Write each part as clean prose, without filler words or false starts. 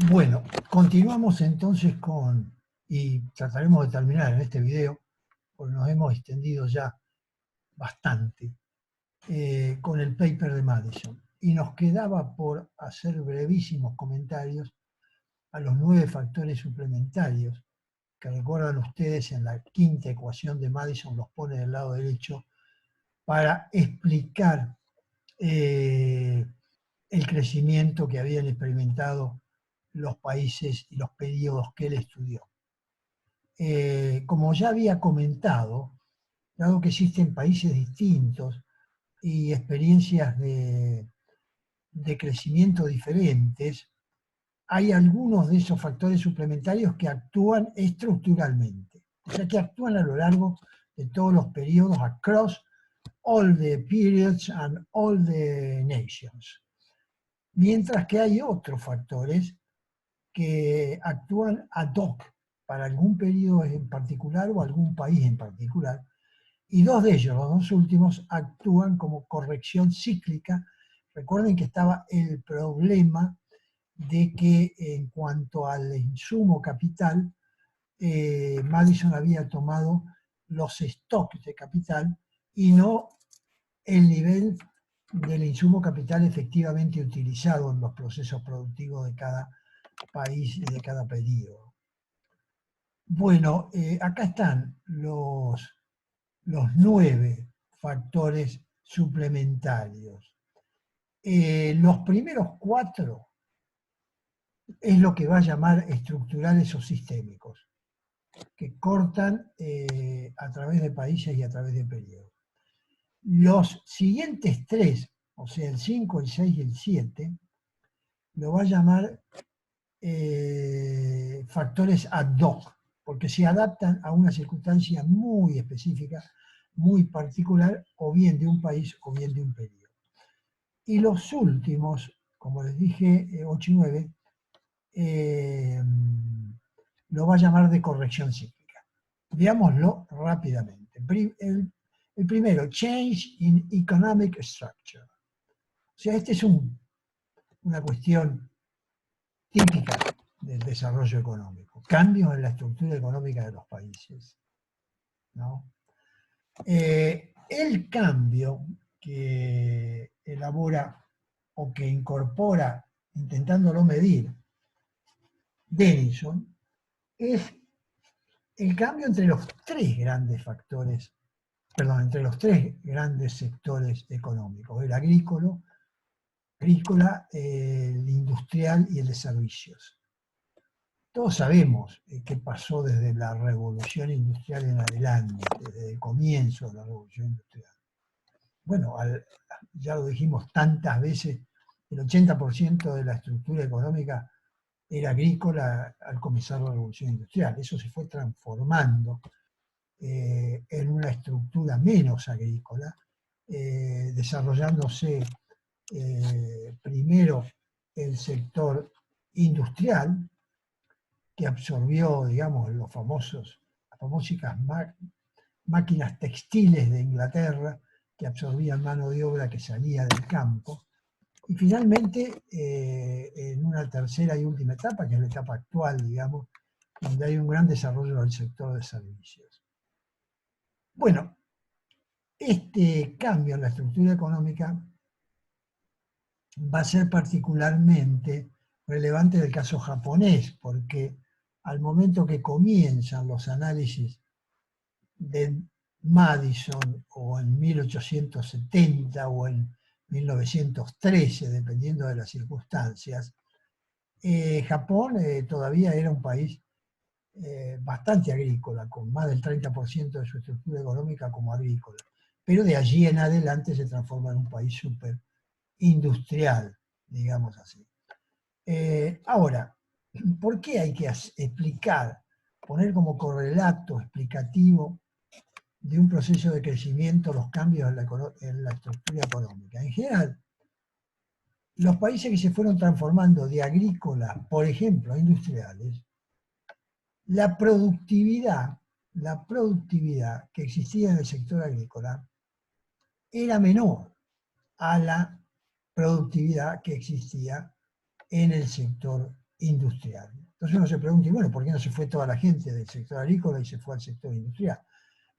Bueno, continuamos entonces y trataremos de terminar en este video, porque nos hemos extendido ya bastante, con el paper de Madison. Y nos quedaba por hacer brevísimos comentarios a los 9 factores suplementarios, que recuerdan ustedes en la quinta ecuación de Madison, los pone del lado derecho, para explicar el crecimiento que habían experimentado los países y los periodos que él estudió. Como ya había comentado, dado que existen países distintos y experiencias de crecimiento diferentes, hay algunos de esos factores suplementarios que actúan estructuralmente, o sea, que actúan a lo largo de todos los periodos, across all the periods and all the nations. Mientras que hay otros factores que actúan ad hoc para algún periodo en particular o algún país en particular, y dos de ellos, los dos últimos, actúan como corrección cíclica. Recuerden que estaba el problema de que en cuanto al insumo capital, Madison había tomado los stocks de capital y no el nivel del insumo capital efectivamente utilizado en los procesos productivos de cada país y de cada periodo. Bueno, acá están los 9 factores suplementarios. Los primeros 4 es lo que va a llamar estructurales o sistémicos, que cortan a través de países y a través de periodos. Los siguientes 3, o sea, el 5, el 6 y el 7, lo va a llamar factores ad hoc, porque se adaptan a una circunstancia muy específica, muy particular, o bien de un país o bien de un periodo. Y los últimos, como les dije, 8 y 9, lo va a llamar de corrección cíclica. Veámoslo rápidamente. El primero, change in economic structure. O sea, esta es una cuestión típica del desarrollo económico, cambios en la estructura económica de los países, ¿no? El cambio que elabora o que incorpora, intentándolo medir, Denison, es el cambio entre los 3 grandes factores, perdón, entre los 3 grandes sectores económicos, el agrícola, el industrial y el de servicios. Todos sabemos qué pasó desde la revolución industrial en adelante, desde el comienzo de la revolución industrial. Bueno, ya lo dijimos tantas veces, el 80% de la estructura económica era agrícola al comenzar la revolución industrial. Eso se fue transformando en una estructura menos agrícola, desarrollándose primero el sector industrial, que absorbió, digamos, las famosas máquinas textiles de Inglaterra, que absorbían mano de obra que salía del campo. Y finalmente, en una tercera y última etapa, que es la etapa actual, digamos, donde hay un gran desarrollo del sector de servicios. Bueno, este cambio en la estructura económica va a ser particularmente relevante del caso japonés, porque al momento que comienzan los análisis de Madison, o en 1870 o en 1913, dependiendo de las circunstancias, Japón todavía era un país bastante agrícola, con más del 30% de su estructura económica como agrícola. Pero de allí en adelante se transforma en un país súper industrial, digamos así. Ahora, ¿por qué hay que explicar, poner como correlato explicativo de un proceso de crecimiento los cambios en la estructura económica? En general, los países que se fueron transformando de agrícola, por ejemplo, a industriales, la productividad que existía en el sector agrícola era menor a la productividad que existía en el sector industrial. Entonces uno se pregunta, y bueno, ¿por qué no se fue toda la gente del sector agrícola y se fue al sector industrial?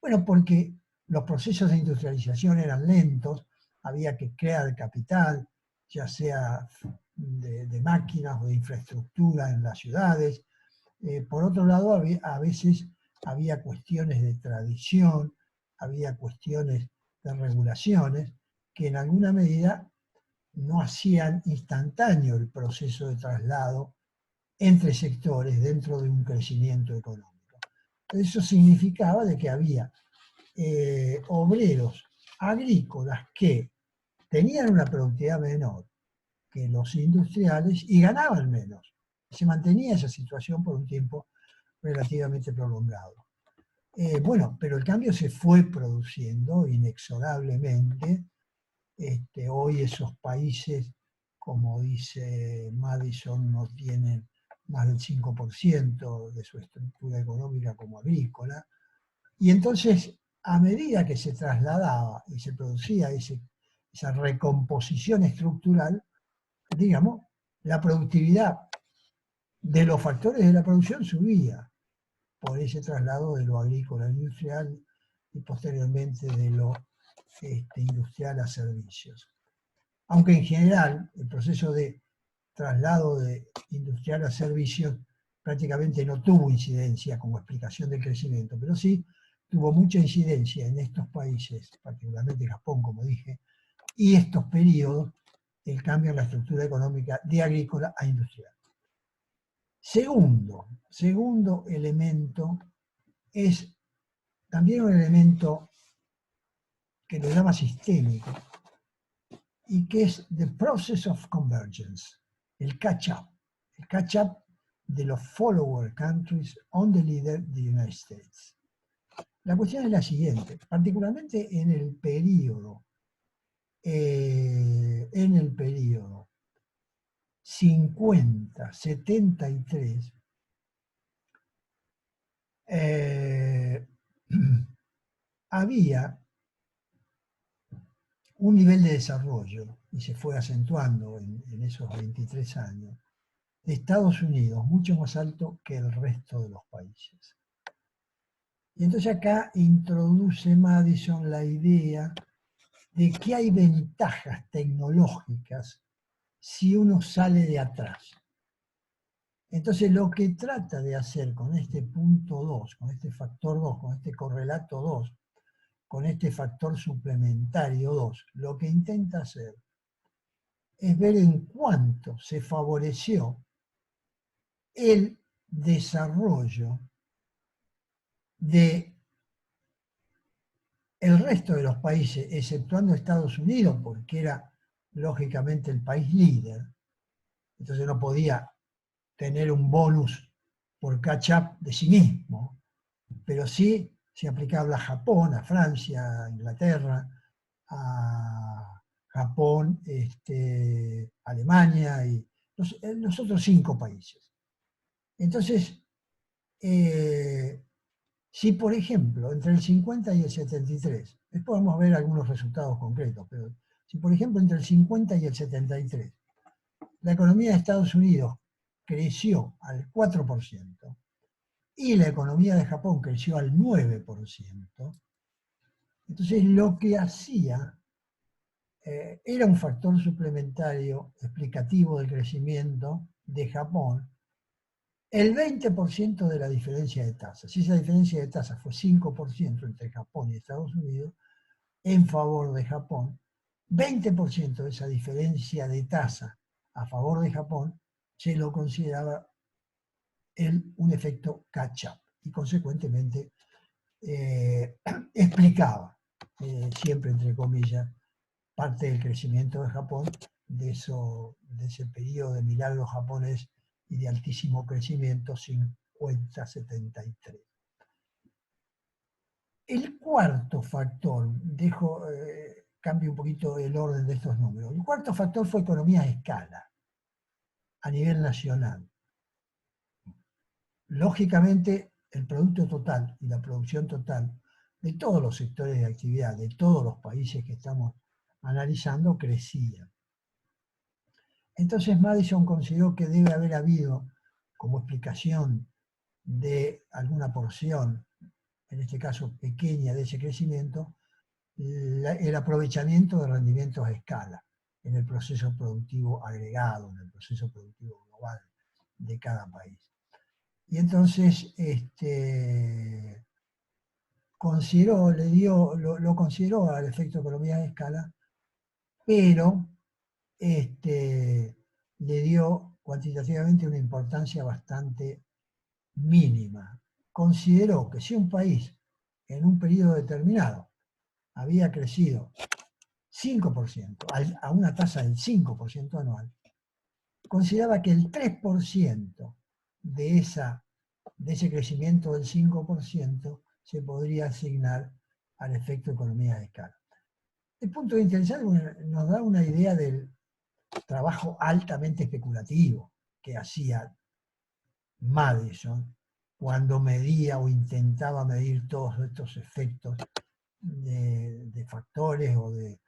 Bueno, porque los procesos de industrialización eran lentos, había que crear capital, ya sea de máquinas o de infraestructura en las ciudades. Por otro lado, a veces había cuestiones de tradición, había cuestiones de regulaciones que en alguna medida no hacían instantáneo el proceso de traslado entre sectores dentro de un crecimiento económico. Eso significaba de que había obreros agrícolas que tenían una productividad menor que los industriales y ganaban menos. Se mantenía esa situación por un tiempo relativamente prolongado. Bueno, pero el cambio se fue produciendo inexorablemente. Hoy esos países, como dice Madison, no tienen más del 5% de su estructura económica como agrícola. Y entonces, a medida que se trasladaba y se producía esa recomposición estructural, digamos, la productividad de los factores de la producción subía por ese traslado de lo agrícola a industrial y posteriormente de lo industrial a servicios. Aunque en general el proceso de traslado de industrial a servicios prácticamente no tuvo incidencia como explicación del crecimiento, pero sí tuvo mucha incidencia en estos países, particularmente Japón, como dije, y estos periodos, el cambio en la estructura económica de agrícola a industrial. Segundo elemento es también un elemento que lo llama sistémico y que es the process of convergence, el catch-up de los follower countries on the leader the United States. La cuestión es la siguiente, particularmente en el periodo 50-73, había un nivel de desarrollo, y se fue acentuando en esos 23 años, de Estados Unidos mucho más alto que el resto de los países. Y entonces acá introduce Madison la idea de que hay ventajas tecnológicas si uno sale de atrás. Entonces lo que trata de hacer con este punto 2, con este factor 2, con este correlato 2, con este factor suplementario 2, lo que intenta hacer es ver en cuánto se favoreció el desarrollo de el resto de los países, exceptuando Estados Unidos, porque era lógicamente el país líder, entonces no podía tener un bonus por catch-up de sí mismo, pero sí se aplicaba a Japón, a Francia, a Inglaterra, a Japón, Alemania y los otros 5 países. Entonces, si por ejemplo, entre el 50 y el 73, después vamos a ver algunos resultados concretos, pero si por ejemplo entre el 50 y el 73, la economía de Estados Unidos creció al 4% y la economía de Japón creció al 9%, entonces lo que hacía era un factor suplementario explicativo del crecimiento de Japón, el 20% de la diferencia de tasas. Si esa diferencia de tasas fue 5% entre Japón y Estados Unidos, en favor de Japón, 20% de esa diferencia de tasa a favor de Japón se lo consideraba un efecto catch-up y consecuentemente explicaba, siempre entre comillas, parte del crecimiento de Japón, de ese periodo de milagro japonés y de altísimo crecimiento 50-73. El cuarto factor, cambio un poquito el orden de estos números, el cuarto factor fue economía de escala a nivel nacional. Lógicamente, el producto total y la producción total de todos los sectores de actividad, de todos los países que estamos analizando, crecían. Entonces Madison consideró que debe haber habido, como explicación de alguna porción, en este caso pequeña, de ese crecimiento, el aprovechamiento de rendimientos a escala en el proceso productivo agregado, en el proceso productivo global de cada país. Y entonces consideró, lo consideró al efecto economía de escala, pero le dio cuantitativamente una importancia bastante mínima. Consideró que si un país en un periodo determinado había crecido 5%, a una tasa del 5% anual, consideraba que el 3% de ese crecimiento del 5% se podría asignar al efecto economía de escala. El punto de interesante nos da una idea del trabajo altamente especulativo que hacía Madison cuando medía o intentaba medir todos estos efectos de factores o de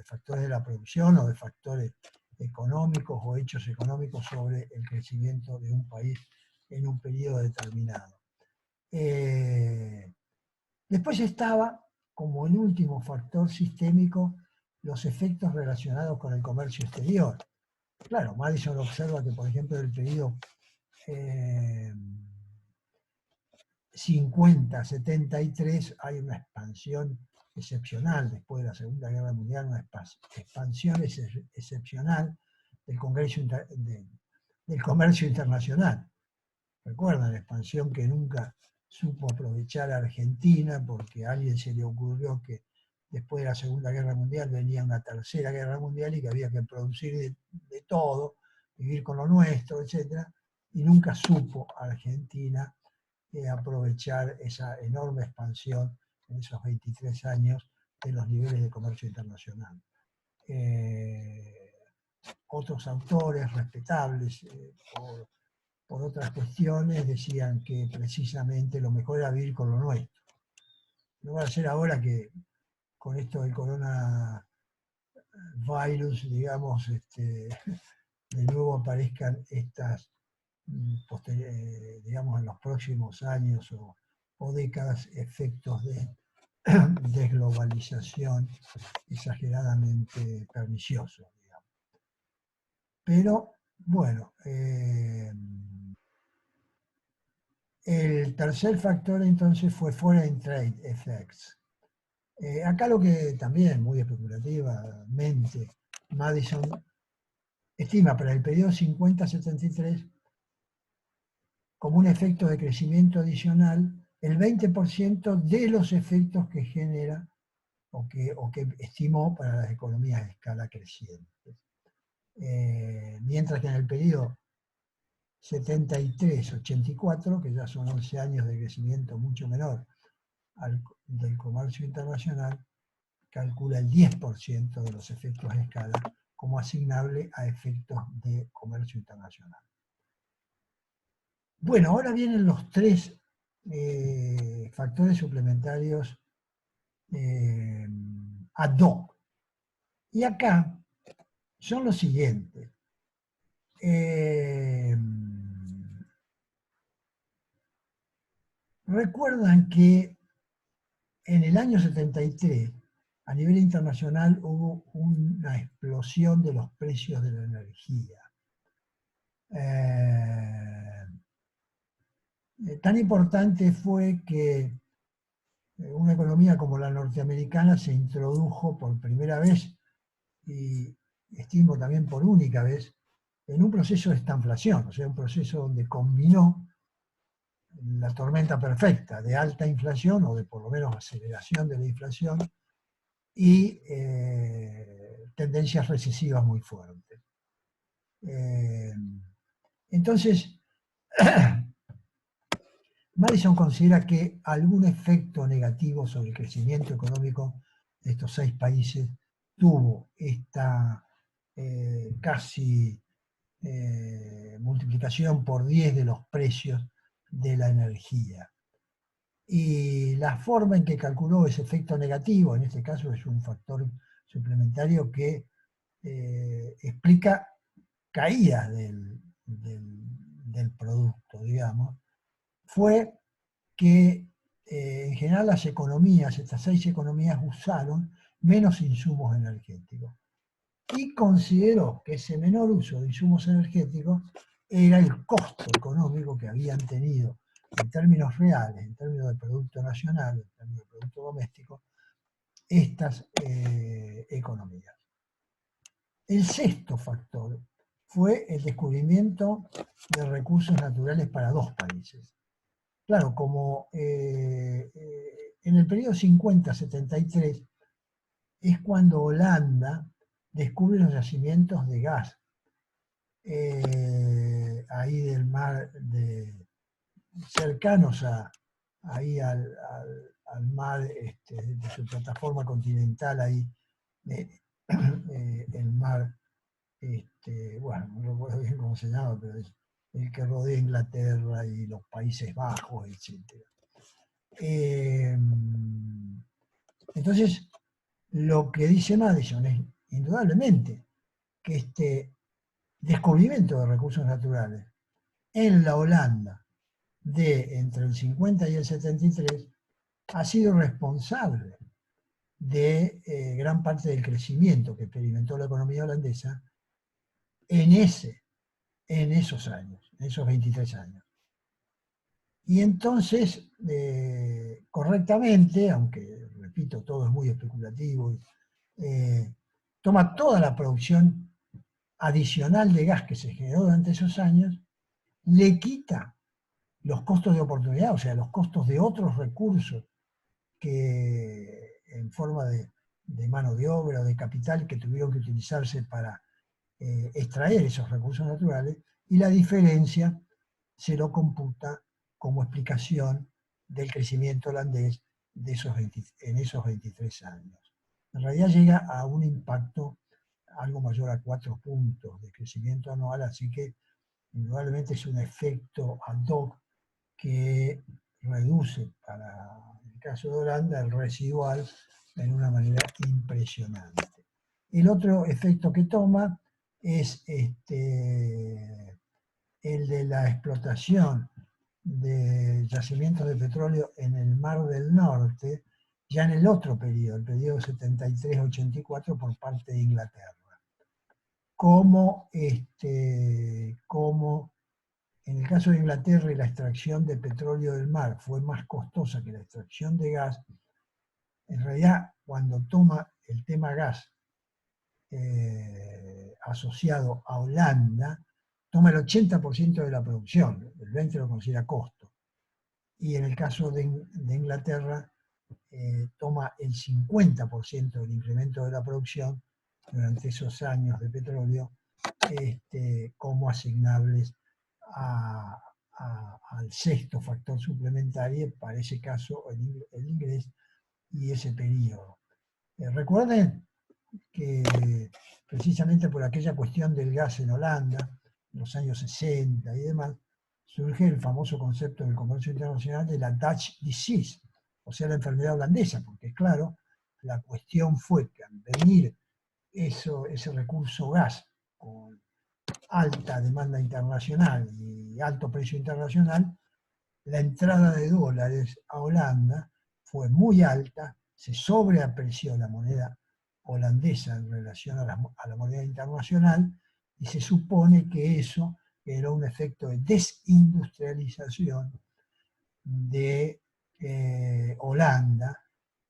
factores de la producción o de factores económicos o hechos económicos sobre el crecimiento de un país en un periodo determinado. Después estaba, como el último factor sistémico, los efectos relacionados con el comercio exterior. Claro, Madison observa que, por ejemplo, en el periodo 50-73 hay una expansión excepcional, después de la Segunda Guerra Mundial, una expansión excepcional del comercio internacional. Recuerdan la expansión que nunca supo aprovechar a Argentina porque a alguien se le ocurrió que después de la Segunda Guerra Mundial venía una Tercera Guerra Mundial y que había que producir de todo, vivir con lo nuestro, etc. Y nunca supo Argentina aprovechar esa enorme expansión en esos 23 años de los niveles de comercio internacional. Otros autores respetables, por otras cuestiones, decían que precisamente lo mejor era vivir con lo nuestro. No va a ser ahora que con esto del coronavirus, digamos, de nuevo aparezcan estas, digamos, en los próximos años o décadas, efectos de desglobalización exageradamente perniciosos, digamos. Pero, bueno, el tercer factor entonces fue Foreign Trade Effects. Acá lo que también, muy especulativamente, Madison estima para el periodo 50-73 como un efecto de crecimiento adicional el 20% de los efectos que genera o que estimó para las economías de escala crecientes. Mientras que en el periodo 73-84, que ya son 11 años de crecimiento mucho menor del comercio internacional, calcula el 10% de los efectos de escala como asignable a efectos de comercio internacional. Bueno, ahora vienen los tres factores suplementarios ad hoc. Y acá son los siguientes. Recuerdan que en el año 73, a nivel internacional, hubo una explosión de los precios de la energía. Tan importante fue que una economía como la norteamericana se introdujo por primera vez, y estimo también por única vez, en un proceso de estanflación, o sea, un proceso donde combinó la tormenta perfecta de alta inflación, o de por lo menos aceleración de la inflación, y tendencias recesivas muy fuertes. Entonces, Madison considera que algún efecto negativo sobre el crecimiento económico de estos 6 países tuvo esta casi multiplicación por 10 de los precios de la energía. Y la forma en que calculó ese efecto negativo, en este caso es un factor suplementario que explica caídas del producto, digamos, fue que en general las economías, estas 6 economías, usaron menos insumos energéticos. Y consideró que ese menor uso de insumos energéticos era el costo económico que habían tenido en términos reales, en términos de Producto Nacional, en términos de Producto Doméstico, estas economías. El sexto factor fue el descubrimiento de recursos naturales para 2 países. Claro, como en el periodo 50-73 es cuando Holanda descubre los yacimientos de gas ahí del mar, cercanos ahí al mar, de su plataforma continental, ahí el mar, bueno, no recuerdo bien cómo se llama, pero es el que rodea Inglaterra y los Países Bajos, etc. Entonces, lo que dice Madison es, indudablemente, que este descubrimiento de recursos naturales en la Holanda de entre el 50 y el 73 ha sido responsable de gran parte del crecimiento que experimentó la economía holandesa en esos años, en esos 23 años. Y entonces, correctamente, aunque, repito, todo es muy especulativo, toma toda la producción adicional de gas que se generó durante esos años, le quita los costos de oportunidad, o sea, los costos de otros recursos que en forma de mano de obra o de capital que tuvieron que utilizarse para extraer esos recursos naturales, y la diferencia se lo computa como explicación del crecimiento holandés de en esos 23 años. En realidad llega a un impacto algo mayor a 4 puntos de crecimiento anual, así que indudablemente es un efecto ad hoc que reduce, para el caso de Holanda, el residual en una manera impresionante. El otro efecto que toma es el de la explotación de yacimientos de petróleo en el Mar del Norte, ya en el otro periodo, el periodo 73-84, por parte de Inglaterra. Como en el caso de Inglaterra la extracción de petróleo del mar fue más costosa que la extracción de gas, en realidad cuando toma el tema gas asociado a Holanda, toma el 80% de la producción, el 20% lo considera costo. Y en el caso de Inglaterra, toma el 50% del incremento de la producción durante esos años de petróleo como asignables al sexto factor suplementario, para ese caso el inglés y ese periodo. Recuerden que precisamente por aquella cuestión del gas en Holanda, en los años 60 y demás, surge el famoso concepto del comercio internacional de la Dutch disease, o sea, la enfermedad holandesa, porque claro, la cuestión fue que al venir ese recurso gas con alta demanda internacional y alto precio internacional, la entrada de dólares a Holanda fue muy alta, se sobreapreció la moneda holandesa en relación a la moneda internacional, y se supone que eso era un efecto de desindustrialización de Holanda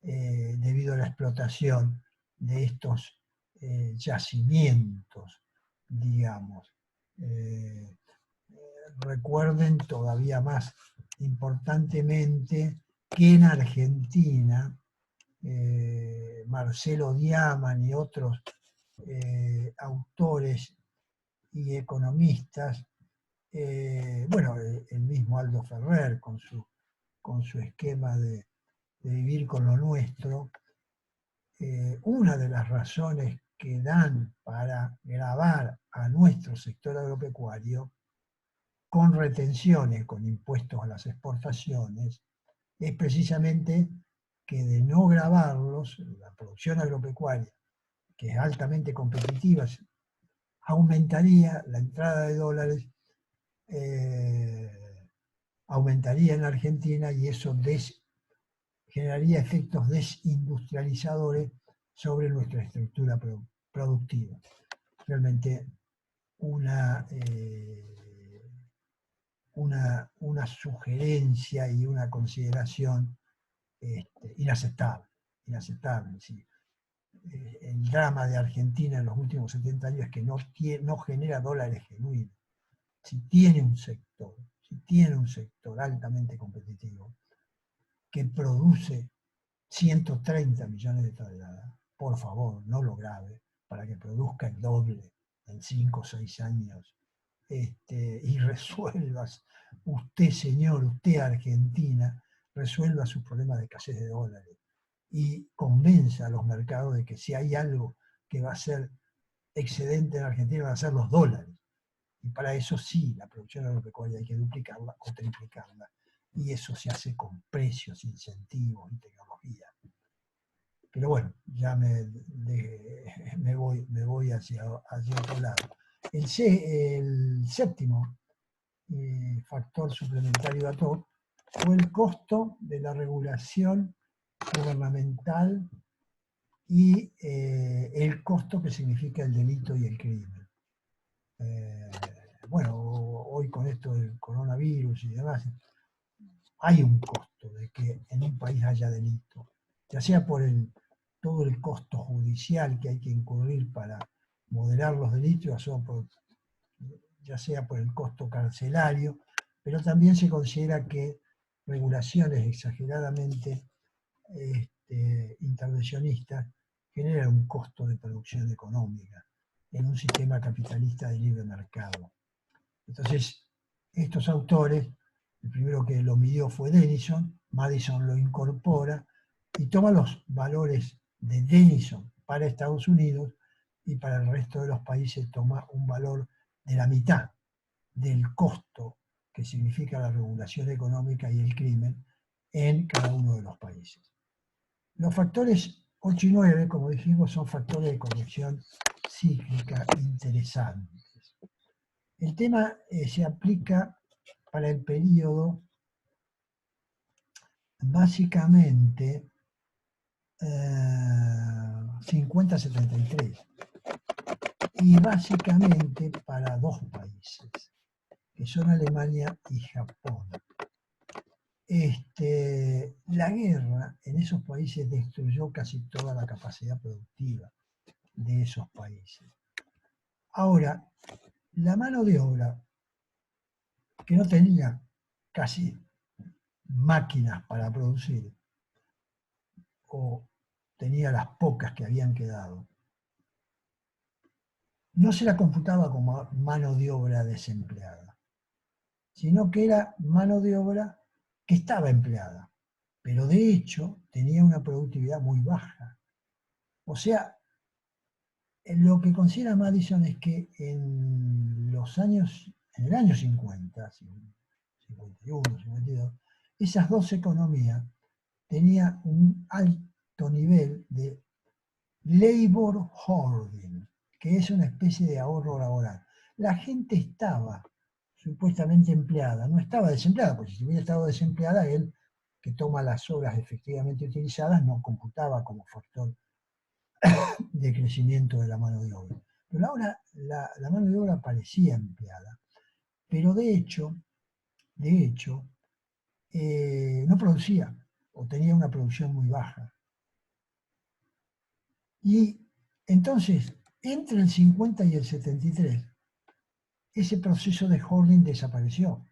debido a la explotación de estos yacimientos, digamos. Recuerden todavía más importantemente que en Argentina Marcelo Diaman y otros autores y economistas, bueno, el mismo Aldo Ferrer con su esquema de vivir con lo nuestro, una de las razones que dan para gravar a nuestro sector agropecuario con retenciones, con impuestos a las exportaciones, es precisamente que de no gravarlos, la producción agropecuaria, que es altamente competitiva, aumentaría la entrada de dólares, aumentaría en Argentina y eso generaría efectos desindustrializadores sobre nuestra estructura productiva. Realmente una sugerencia y una consideración inaceptable. Sí. El drama de Argentina en los últimos 70 años es que no genera dólares genuinos. Si tiene un sector altamente competitivo que produce 130 millones de toneladas, por favor, no lo grave, para que produzca el doble en 5 o 6 años, y resuelvas, usted señor, usted Argentina, resuelva sus problemas de escasez de dólares y convenza a los mercados de que si hay algo que va a ser excedente en Argentina van a ser los dólares. Y para eso sí, la producción agropecuaria hay que duplicarla o triplicarla. Y eso se hace con precios, incentivos y tecnología. Pero bueno, ya me voy hacia otro lado. El séptimo factor suplementario a todo fue el costo de la regulación gubernamental y el costo que significa el delito y el crimen. Bueno, hoy con esto del coronavirus y demás, hay un costo de que en un país haya delito, ya sea por todo el costo judicial que hay que incurrir para moderar los delitos, ya sea por el costo carcelario, pero también se considera que regulaciones exageradamente intervencionistas generan un costo de producción económica en un sistema capitalista de libre mercado. Entonces, estos autores, el primero que lo midió fue Denison, Madison lo incorpora y toma los valores de Denison para Estados Unidos y para el resto de los países toma un valor de la mitad del costo que significa la regulación económica y el crimen en cada uno de los países. Los factores 8 y 9, como dijimos, son factores de corrección cíclica interesantes. El tema se aplica para el periodo básicamente 50-73 y básicamente para dos países, que son Alemania y Japón. La guerra en esos países destruyó casi toda la capacidad productiva de esos países. Ahora, la mano de obra, que no tenía casi máquinas para producir, o tenía las pocas que habían quedado, no se la computaba como mano de obra desempleada, sino que era mano de obra que estaba empleada, pero de hecho tenía una productividad muy baja. O sea, lo que considera Madison es que en el año 50, 51, 52, esas dos economías tenían un alto nivel de labor hoarding, que es una especie de ahorro laboral. La gente estaba supuestamente empleada, no estaba desempleada, porque si hubiera estado desempleada, él, que toma las horas efectivamente utilizadas, no computaba como factor de crecimiento de la mano de obra. Pero ahora la mano de obra parecía empleada, pero de hecho no producía, o tenía una producción muy baja. Y entonces, entre el 50 y el 73, ese proceso de hoarding desapareció.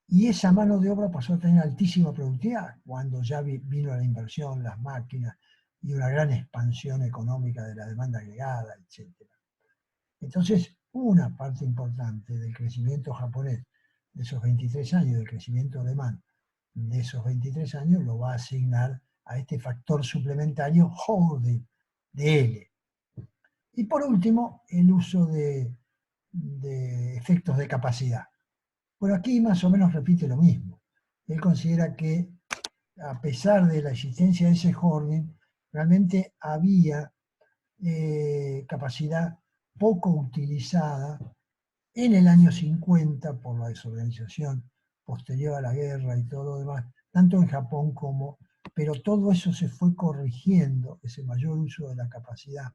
Y esa mano de obra pasó a tener altísima productividad cuando ya vino la inversión, las máquinas y una gran expansión económica de la demanda agregada, etc. Entonces, una parte importante del crecimiento japonés de esos 23 años, del crecimiento alemán de esos 23 años, lo va a asignar a este factor suplementario hoarding, de L. Y por último, el uso de efectos de capacidad. Por aquí más o menos repite lo mismo. Él considera que a pesar de la existencia de ese hoarding, realmente había capacidad poco utilizada en el año 50 por la desorganización posterior a la guerra y todo lo demás, tanto en Japón como, pero todo eso se fue corrigiendo, ese mayor uso de la capacidad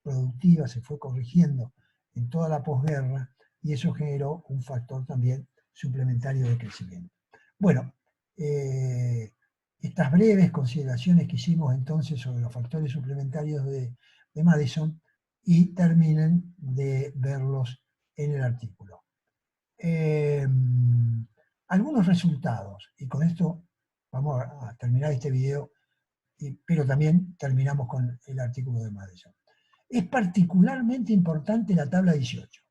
productiva se fue corrigiendo en toda la posguerra y eso generó un factor también suplementario de crecimiento. Bueno, estas breves consideraciones que hicimos entonces sobre los factores suplementarios de Madison y terminen de verlos en el artículo. Algunos resultados, y con esto vamos a terminar este video, pero también terminamos con el artículo de Madison. Es particularmente importante la tabla 18,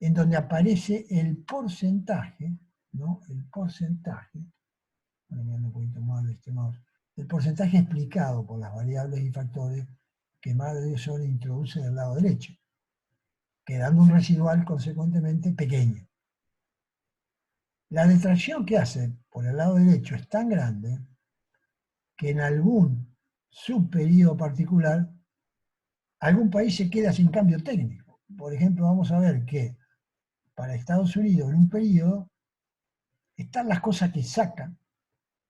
en donde aparece el porcentaje, ¿no? El porcentaje, un poquito más de este mouse, el porcentaje explicado por las variables y factores que Madison introduce del lado derecho, quedando un residual consecuentemente pequeño. La detracción que hace por el lado derecho es tan grande que en algún subperíodo particular algún país se queda sin cambio técnico. Por ejemplo, vamos a ver que para Estados Unidos en un periodo están las cosas que sacan,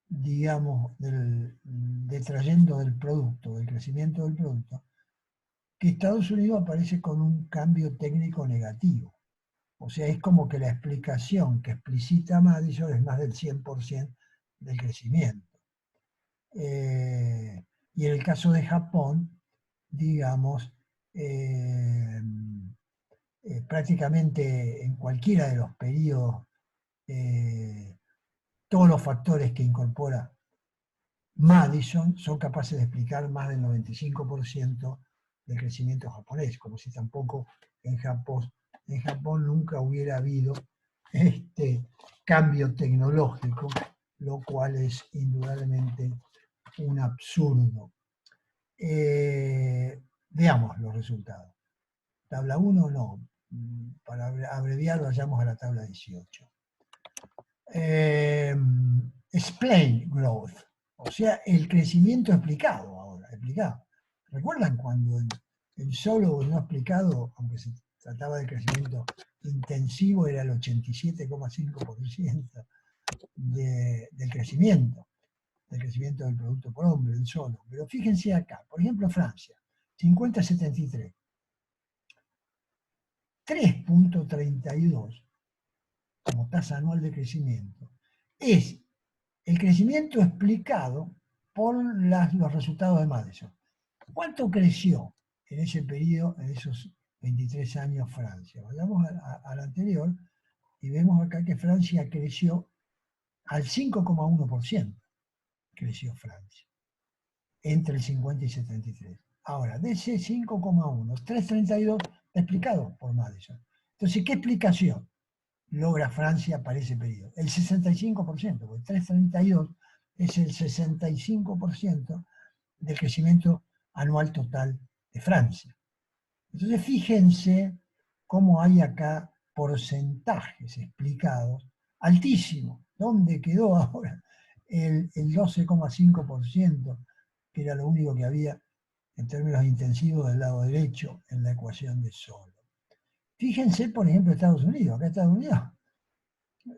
digamos, detrayendo del producto, del crecimiento del producto, que Estados Unidos aparece con un cambio técnico negativo. O sea, es como que la explicación que explicita Madison es más del 100% del crecimiento. Y en el caso de Japón, digamos, prácticamente en cualquiera de los periodos, todos los factores que incorpora Madison son capaces de explicar más del 95% del crecimiento japonés, como si tampoco en Japón nunca hubiera habido este cambio tecnológico, lo cual es indudablemente un absurdo. Veamos los resultados. Tabla 1 no, para abreviar vayamos a la tabla 18. Explain growth, o sea, el crecimiento explicado ahora, explicado. ¿Recuerdan cuando el solo no explicado, aunque se trataba de crecimiento intensivo, era el 87,5% del crecimiento del producto por hombre, el solo? Pero fíjense acá, por ejemplo, Francia, 50,73, 3,32 como tasa anual de crecimiento, es el crecimiento explicado por los resultados de Madison. ¿Cuánto creció en ese periodo, en esos 23 años Francia? Vayamos al anterior y vemos acá que Francia creció al 5,1%, creció Francia, entre el 50 y 73. Ahora, de ese 5,1, 3,32 explicado por Madison. Entonces, ¿qué explicación logra Francia para ese periodo? El 65%, porque 3,32 es el 65% del crecimiento anual total de Francia. Entonces fíjense cómo hay acá porcentajes explicados altísimos. ¿Dónde quedó ahora el 12,5%, que era lo único que había en términos intensivos del lado derecho en la ecuación de solo? Fíjense, por ejemplo, Estados Unidos. Acá Estados Unidos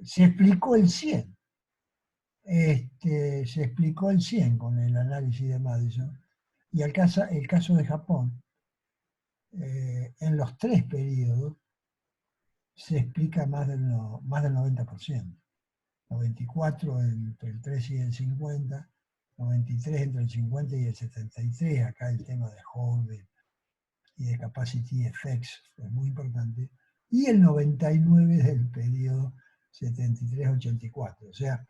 se explicó el 100. Se explicó el 100 con el análisis de Madison. Y el caso de Japón, en los 3 periodos se explica más del 90%. 94 entre el 3 y el 50, 93 entre el 50 y el 73, acá el tema de Hall y de Capacity Effects es muy importante, y el 99 del periodo 73-84. O sea,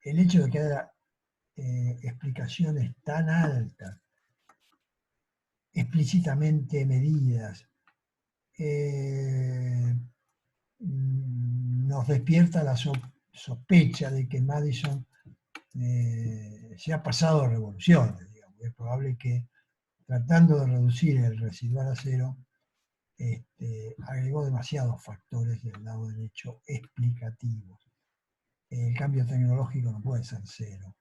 el hecho de que haya explicaciones tan altas, explícitamente medidas, nos despierta la sospecha de que Madison se ha pasado a revoluciones, digamos. Es probable que tratando de reducir el residual a cero, agregó demasiados factores del lado derecho explicativos. El cambio tecnológico no puede ser cero.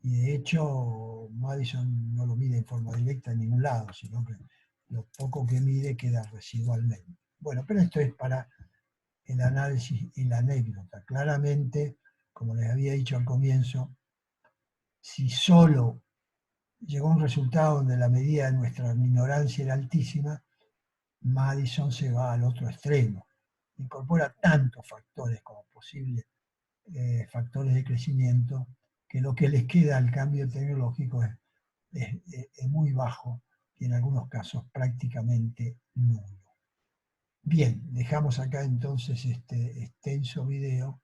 Y de hecho, Madison no lo mide en forma directa en ningún lado, sino que lo poco que mide queda residualmente. Bueno, pero esto es para el análisis y la anécdota. Claramente, como les había dicho al comienzo, si solo llegó a un resultado donde la medida de nuestra ignorancia era altísima, Madison se va al otro extremo. Incorpora tantos factores como posibles factores de crecimiento que lo que les queda al cambio tecnológico es muy bajo y en algunos casos prácticamente nulo. Bien, dejamos acá entonces este extenso video